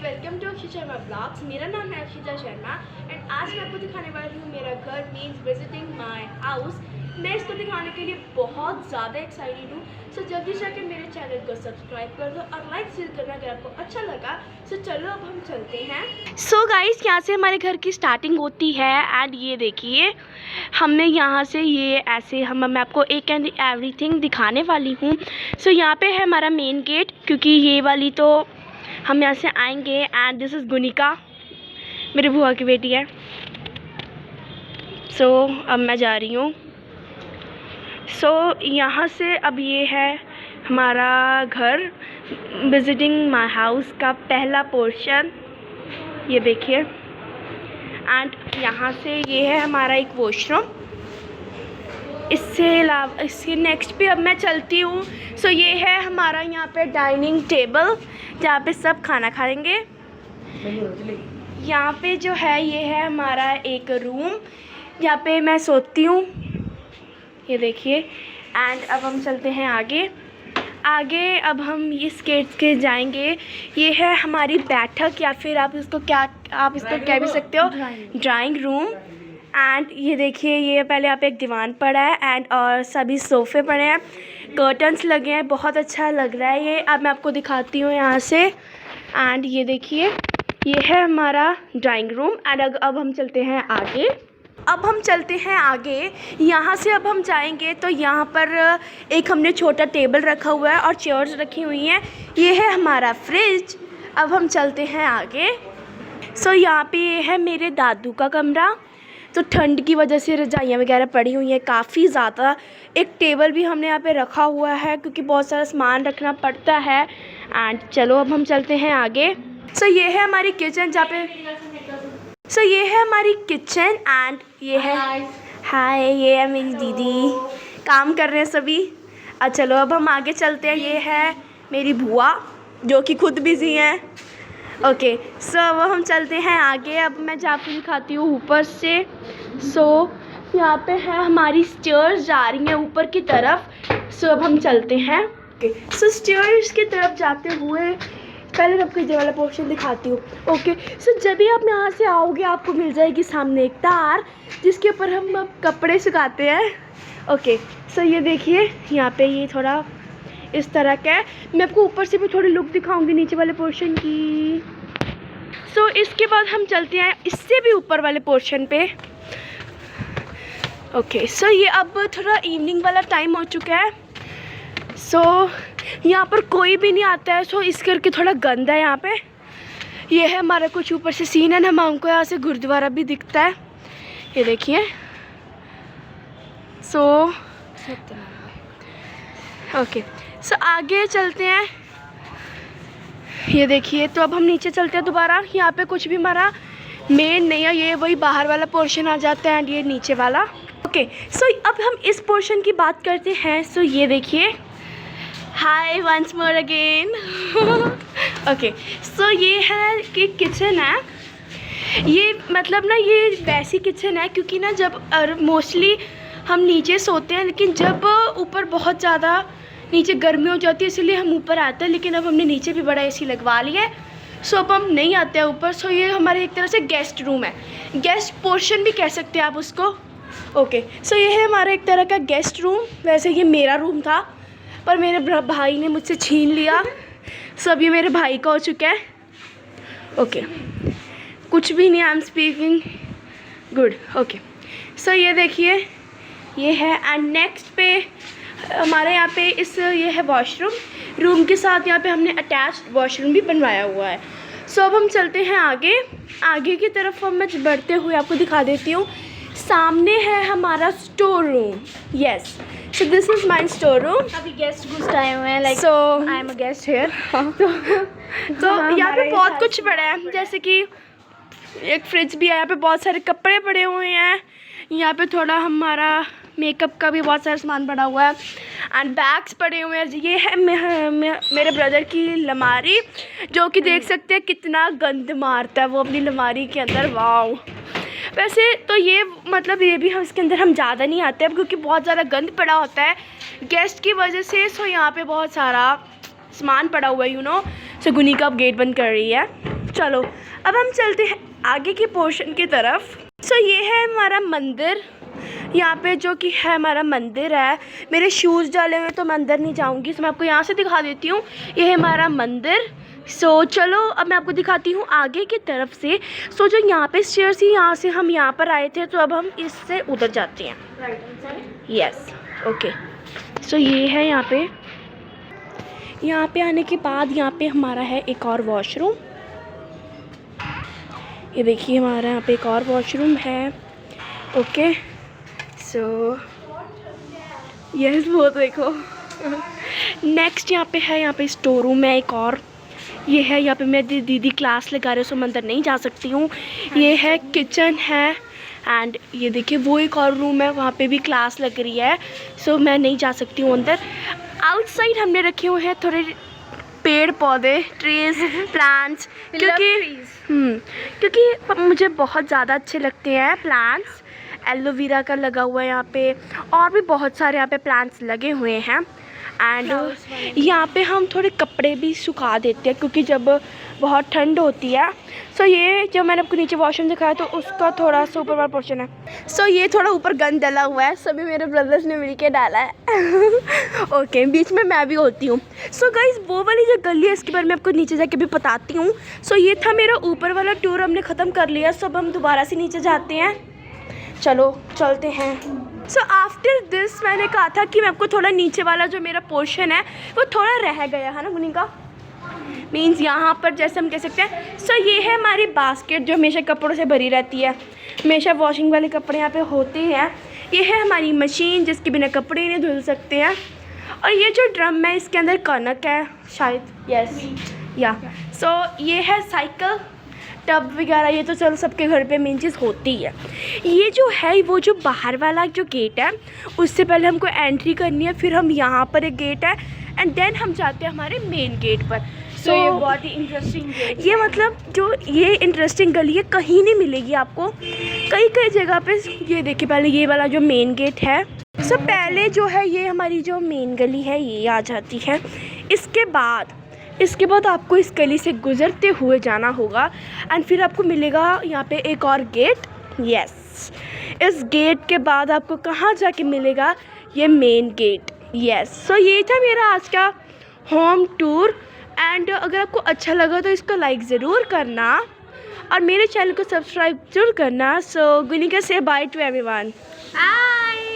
Welcome to Akshita Sharma blogs. मेरा नाम है अक्षिता शर्मा एंड आज मैं आपको दिखाने वाली हूँ मेरा घर मीन्स विजिटिंग माय हाउस। मैं इसको दिखाने के लिए बहुत ज़्यादा एक्साइटेड हूँ। सो जल्दी से आकर मेरे चैनल को सब्सक्राइब कर दो और लाइक शेयर करना अगर आपको अच्छा लगा। सो चलो अब हम चलते हैं। सो गाइस, यहाँ से हमारे घर की स्टार्टिंग होती है एंड ये देखिए हमने यहाँ से ये ऐसे मैं आपको एक एंड एवरीथिंग दिखाने वाली हूँ। सो यहाँ पे है हमारा मेन गेट, क्योंकि ये वाली तो हम यहाँ से आएंगे। एंड दिस इज़ गुनिका, मेरी बुआ की बेटी है। सो अब मैं जा रही हूँ। सो यहाँ से अब ये है हमारा घर विजिटिंग माय हाउस का पहला पोर्शन, ये देखिए। एंड यहाँ से ये है हमारा एक वॉशरूम। इससे अलावा इसके नेक्स्ट पे अब मैं चलती हूँ। सो ये है हमारा यहाँ पे डाइनिंग टेबल, जहाँ पे सब खाना खाएंगे। यहाँ पे जो है ये है हमारा एक रूम जहाँ पे मैं सोती हूँ, ये देखिए। एंड अब हम चलते हैं आगे। अब हम इस गेट के जाएंगे। ये है हमारी बैठक, या फिर आप इसको कह भी सकते हो ड्राइंग रूम। एंड ये देखिए, ये पहले यहाँ पे एक दीवान पड़ा है एंड और सभी सोफ़े पड़े हैं, कर्टन्स लगे हैं, बहुत अच्छा लग रहा है ये। अब मैं आपको दिखाती हूँ यहाँ से। एंड ये देखिए, ये है हमारा ड्राइंग रूम। एंड अब हम चलते हैं आगे। यहाँ से अब हम जाएंगे तो यहाँ पर एक हमने छोटा टेबल रखा हुआ है और चेयर्स रखी हुई हैं। ये है हमारा फ्रिज। अब हम चलते हैं आगे। सो यहाँ पे ये है मेरे दादू का कमरा। तो ठंड की वजह से रजाइयाँ वगैरह पड़ी हुई हैं काफ़ी ज़्यादा। एक टेबल भी हमने यहाँ पे रखा हुआ है क्योंकि बहुत सारा सामान रखना पड़ता है। एंड चलो अब हम चलते हैं आगे। सो ये है हमारी किचन, जहाँ पे ये है हमारी किचन। एंड ये है हाय, ये है मेरी दीदी, काम कर रहे हैं सभी। चलो अब हम आगे चलते हैं। ये है मेरी बुआ जो कि खुद बिज़ी हैं। ओके, सो अब हम चलते हैं आगे। अब मैं जाकर दिखाती हूँ ऊपर से। सो यहाँ पे है हमारी स्टेयर्स जा रही हैं ऊपर की तरफ। सो अब हम चलते हैं। ओके, सो स्टेयर्स की तरफ जाते हुए पहले मैं आपको ये वाला पोर्शन दिखाती हूँ। ओके, सो जब भी आप यहाँ से आओगे आपको मिल जाएगी सामने एक तार, जिसके ऊपर हम कपड़े सुखाते हैं। ओके, सो ये देखिए यहाँ पे ये थोड़ा इस तरह का है। मैं आपको ऊपर से भी थोड़ी लुक दिखाऊंगी नीचे वाले पोर्शन की। सो इसके बाद हम चलते हैं इससे भी ऊपर वाले पोर्शन पे। ओके, सो ये अब थोड़ा इवनिंग वाला टाइम हो चुका है। सो यहाँ पर कोई भी नहीं आता है। सो इस करके थोड़ा गंदा है यहाँ पे। ये है हमारा कुछ ऊपर से सीन है। हमको यहाँ से गुरुद्वारा भी दिखता है, ये देखिए। सो ओके, सो आगे चलते हैं। ये देखिए, तो अब हम नीचे चलते हैं दोबारा। यहाँ पे कुछ भी हमारा मेन नहीं है, ये वही बाहर वाला पोर्शन आ जाता है एंड ये नीचे वाला। ओके, सो अब हम इस पोर्शन की बात करते हैं। सो ये देखिए, हाय once more again. Okay, so ये है कि किचन है। ये मतलब ना ये वैसी किचन है क्योंकि ना जब मोस्टली हम नीचे सोते हैं, लेकिन जब ऊपर बहुत ज़्यादा नीचे गर्मी हो जाती है इसलिए हम ऊपर आते हैं। लेकिन अब हमने नीचे भी बड़ा एसी लगवा लिया है। सो अब हम नहीं आते हैं ऊपर। सो ये हमारे एक तरह से गेस्ट रूम है, गेस्ट पोर्शन भी कह सकते हैं आप उसको। ओके, सो ये है हमारा एक तरह का गेस्ट रूम। वैसे ये मेरा रूम था पर मेरे भाई ने मुझसे छीन लिया। सो अब ये मेरे भाई का हो चुका है। ओके, कुछ भी नहीं, I am speaking good. Okay, so ये देखिए ये है। एंड नेक्स्ट पे हमारे यहाँ पे ये है वॉशरूम। रूम के साथ यहाँ पे हमने अटैच्ड वॉशरूम भी बनवाया हुआ है। सो अब हम चलते हैं आगे की तरफ। हम मैं बढ़ते हुए आपको दिखा देती हूँ। सामने है हमारा store room. Yes, so this is my store room. अभी गेस्ट घुस आए हुए हैं, like so I am a guest here. तो यहाँ पे बहुत कुछ पड़ा है, जैसे कि एक फ्रिज भी है। यहाँ पे बहुत सारे कपड़े पड़े हुए हैं। यहाँ पे थोड़ा हमारा मेकअप का भी बहुत सारा सामान पड़ा हुआ है एंड बैग्स पड़े हुए हैं। ये है मेरे ब्रदर की अलमारी, जो कि देख सकते हैं कितना गंद मारता है वो अपनी अलमारी के अंदर। वाओ, वैसे तो ये मतलब ये भी हम इसके अंदर हम ज़्यादा नहीं आते हैं क्योंकि बहुत ज़्यादा गंद पड़ा होता है गेस्ट की वजह से। सो यहाँ पे बहुत सारा सामान पड़ा हुआ है सो गुनिका अब गेट बंद कर रही है। चलो अब हम चलते हैं आगे के पोर्शन की तरफ। सो ये है हमारा मंदिर, यहाँ पे जो कि है हमारा मंदिर है। मेरे शूज़ डाले हुए तो मैं अंदर नहीं जाऊँगी, सो मैं आपको यहाँ से दिखा देती हूँ। ये है हमारा मंदिर। सो चलो अब मैं आपको दिखाती हूँ आगे की तरफ से। सो जो यहाँ पे स्टेयर्स थी, यहाँ से हम यहाँ पर आए थे, तो अब हम इससे उधर जाते हैं। Yes okay. सो ये है यहाँ पे आने के बाद यहाँ पे हमारा है एक और वॉशरूम। ये देखिए हमारा यहाँ पे एक और वॉशरूम है। ओके सो यस वो देखो। नेक्स्ट यहाँ पे स्टोर रूम है एक और। ये है यहाँ पे मेरी दीदी क्लास लगा रहे, सो मैं अंदर नहीं जा सकती हूँ। ये है किचन है एंड ये देखिए वो एक और रूम है, वहाँ पे भी क्लास लग रही है, सो मैं नहीं जा सकती हूँ अंदर। आउटसाइड हमने रखे हुए हैं थोड़े पेड़ पौधे, ट्रीज, प्लांट्स, क्योंकि मुझे बहुत ज़्यादा अच्छे लगते हैं प्लांट्स। एलोवेरा का लगा हुआ है यहाँ पे, और भी बहुत सारे यहाँ पे प्लांट्स लगे हुए हैं। एंड यहाँ पे हम थोड़े कपड़े भी सुखा देते हैं क्योंकि जब बहुत ठंड होती है। सो ये जो मैंने आपको नीचे वॉशरूम दिखाया तो उसका थोड़ा सा ऊपर वाला पोर्शन है। सो ये थोड़ा ऊपर गंद डला हुआ है, सभी मेरे ब्रदर्स ने मिलके डाला है। ओके बीच में मैं भी होती हूँ। सो गाइस वो वाली जो गली है इसके बारे में आपको नीचे जाके भी बताती हूँ। सो ये था मेरा ऊपर वाला टूर, हमने ख़त्म कर लिया। सो अब हम दोबारा से नीचे जाते हैं, चलो चलते हैं। सो आफ्टर दिस मैंने कहा था कि मैं आपको थोड़ा नीचे वाला जो मेरा पोर्शन है वो थोड़ा रह गया है ना गुनिका, मीन्स यहाँ पर जैसे हम कह सकते हैं। सो ये है हमारी बास्केट जो हमेशा कपड़ों से भरी रहती है, हमेशा वॉशिंग वाले कपड़े यहाँ पे होते हैं। ये है हमारी मशीन जिसके बिना कपड़े नहीं धुल सकते हैं। और ये जो ड्रम है इसके अंदर कनक है शायद, यस या। सो ये है साइकिल, टब वगैरह, ये तो चलो सबके घर पे मेन चीज़ होती है। ये जो है वो जो बाहर वाला जो गेट है उससे पहले हमको एंट्री करनी है, फिर हम यहाँ पर एक गेट है एंड देन हम जाते हैं हमारे मेन गेट पर। So ये बहुत ही इंटरेस्टिंग गेट, ये मतलब जो ये इंटरेस्टिंग गली है कहीं नहीं मिलेगी आपको, कई जगह पे। ये देखिए पहले ये वाला जो मेन गेट है, सो पहले जो है ये हमारी जो मेन गली है ये आ जाती है। इसके बाद आपको इस गली से गुजरते हुए जाना होगा एंड फिर आपको मिलेगा यहाँ पे एक और गेट। यस इस गेट के बाद आपको कहाँ जाके मिलेगा, ये मेन गेट। यस सो ये था मेरा आज का होम टूर एंड अगर आपको अच्छा लगा तो इसको लाइक ज़रूर करना और मेरे चैनल को सब्सक्राइब जरूर करना। सो गुनिका से बाय टू एवरीवन। Hi.